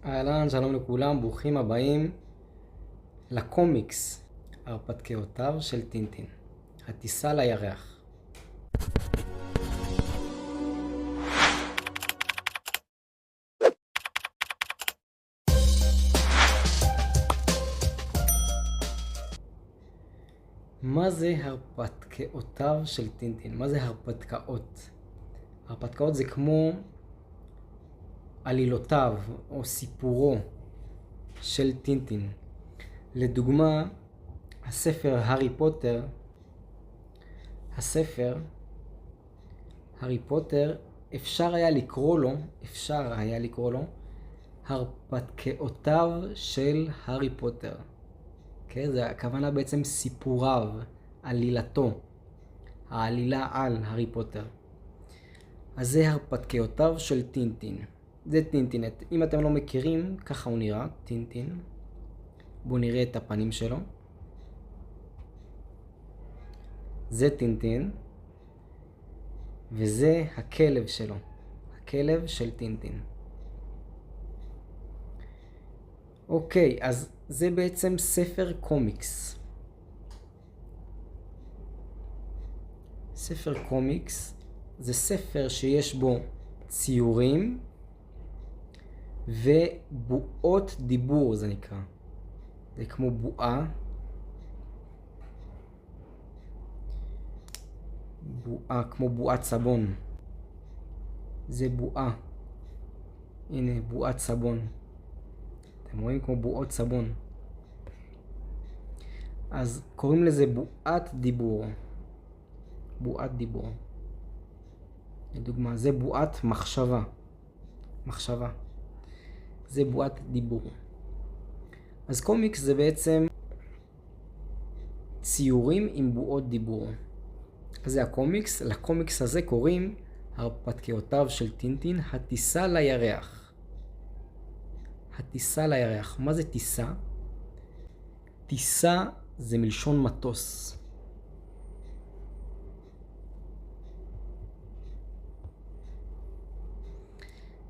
אהלן, שלום לכולם, ברוכים הבאים לקומיקס הרפתקאותיו של טינטין, הטיסה לירח. מה זה הרפתקאותיו של טינטין? מה זה הרפתקאות? הרפתקאות זה כמו עלילותיו או סיפורו של טינטין. לדוגמה, הספר הארי פוטר, אפשר היה לקרוא לו הרפתקאותיו של הארי פוטר. כן? זה הכוונה בעצם סיפוריו, עלילתו, העלילה על הארי פוטר. אז זה הרפתקאותיו של טינטין. זה טינטין. אם אתם לא מכירים, ככה הוא נראה, טינטין. בואו נראה את הפנים שלו. זה טינטין. וזה הכלב שלו. הכלב של טינטין. אוקיי, אז זה בעצם ספר קומיקס. ספר קומיקס זה ספר שיש בו ציורים ובועות דיבור, זה נקרא. זה כמו בועה. כמו בועת סבון. זה בועה. הנה, בועת סבון. אתם רואים? כמו בועות סבון. אז קוראים לזה בועת דיבור. בועת דיבור. לדוגמה, זה בועת מחשבה. זה בועת דיבור. אז קומיקס זה בעצם ציורים עם בועות דיבור. אז זה הקומיקס. לקומיקס הזה קוראים הרפתקאותיו של טינטין, הטיסה לירח. הטיסה לירח. מה זה טיסה? טיסה זה מלשון מטוס.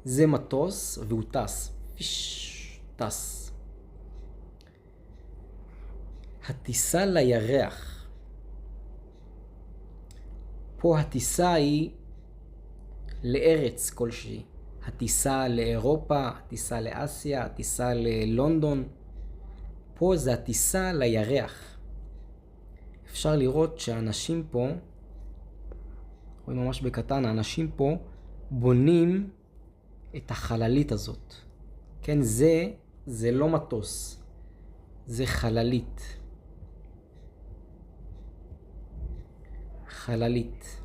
זה מטוס והוא טס. טס. הטיסה לירח. פה הטיסה היא לארץ כלשהי. הטיסה לאירופה, הטיסה לאסיה, הטיסה ללונדון. פה זה הטיסה לירח. אפשר לראות שהאנשים פה, רואים ממש בקטן, האנשים פה בונים את החללית הזאת. כן, זה לא מטוס. זה חללית. חללית.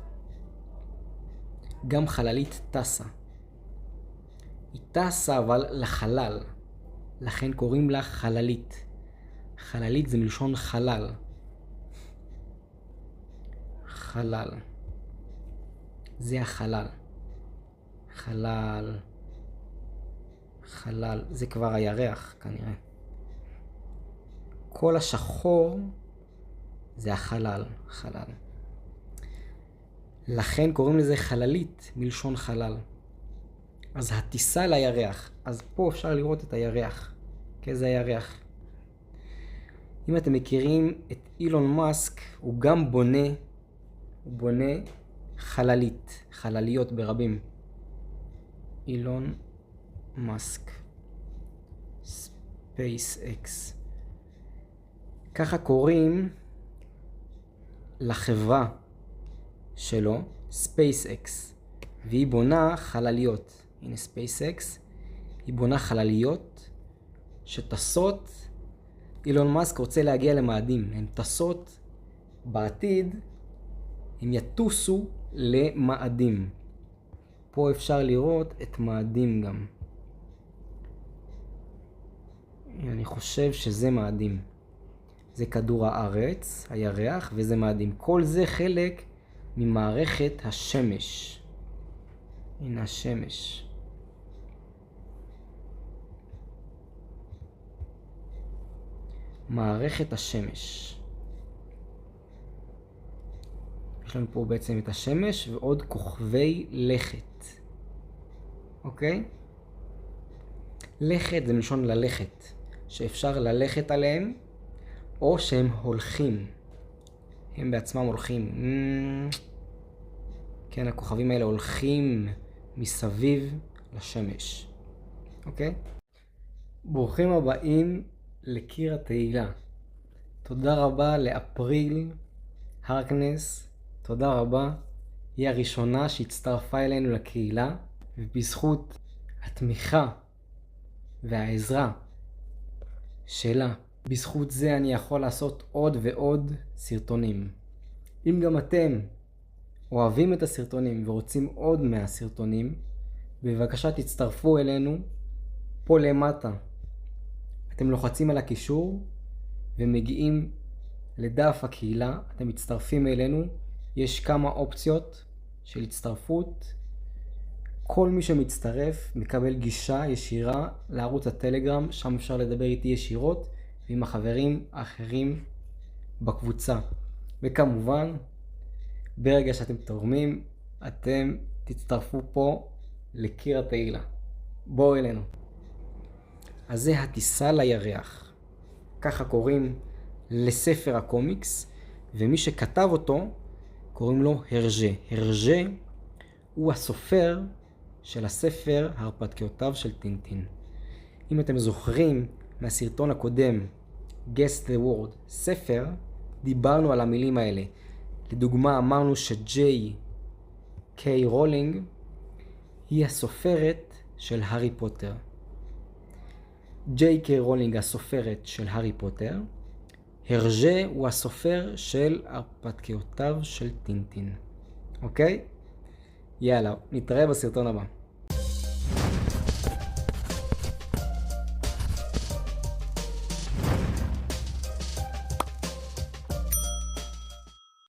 גם חללית טסה. היא טסה אבל לחלל. לכן קוראים לה חללית. חללית זה מלשון חלל. חלל. זה החלל. חלל. חלל. זה כבר הירח כנראה. כל השחור זה החלל. חלל. לכן קוראים לזה חללית מלשון חלל. אז הטיסה לירח. אז פה אפשר לראות את הירח. זה הירח. אם אתם מכירים את אילון מאסק, הוא גם בונה חללית. חלליות ברבים. אילון מאסק. SpaceX. ככה קוראים לחברה שלו, SpaceX. והיא בונה חלליות. הנה SpaceX. היא בונה חלליות שטסות. אילון מאסק רוצה להגיע למאדים. הן טסות בעתיד. הם יטוסו למאדים. פה אפשר לראות את מאדים גם. אני חושב שזה מאדים. זה כדור הארץ, הירח, וזה מאדים. כל זה חלק ממערכת השמש. הנה השמש. מערכת השמש. יש לנו פה בעצם את השמש ועוד כוכבי לכת. אוקיי? לכת זה מלשון ללכת, שאפשר ללכת עליהם, או שהם הולכים. הם בעצמם הולכים. כן, הכוכבים האלה הולכים מסביב לשמש. אוקיי? ברוכים הבאים לקיר התהילה. תודה רבה לאפריל הרקנס. תודה רבה. היא הראשונה שהצטרפה אלינו לקהילה, ובזכות התמיכה והעזרה שלה, בזכות זה אני יכול לעשות עוד ועוד סרטונים. אם גם אתם אוהבים את הסרטונים ורוצים עוד מהסרטונים, בבקשה תצטרפו אלינו פה למטה. אתם לוחצים על הקישור ומגיעים לדף הקהילה, אתם מצטרפים אלינו, יש כמה אופציות של הצטרפות. כל מי שמצטרף מקבל גישה ישירה לערוץ הטלגרם, שם אפשר לדבר איתי ישירות ועם החברים האחרים בקבוצה. וכמובן, ברגע שאתם תורמים, אתם תצטרפו פה לקיר התהילה. בואו אלינו. אז זה הטיסה לירח. ככה קוראים לספר הקומיקס, ומי שכתב אותו קוראים לו הרז'ה. הרז'ה הוא הסופר של הספר הרפתקאותיו של טינטין. אם אתם זוכרים מהסרטון הקודם, Guess the Word, ספר, דיברנו על המילים האלה. לדוגמה, אמרנו שג'יי קיי רולינג היא הסופרת של הארי פוטר. ג'יי קיי רולינג הסופרת של הארי פוטר, הרז'ה הוא הסופר של הרפתקאותיו של טינטין. אוקיי? יאללה, נתראה בסרטון הבא.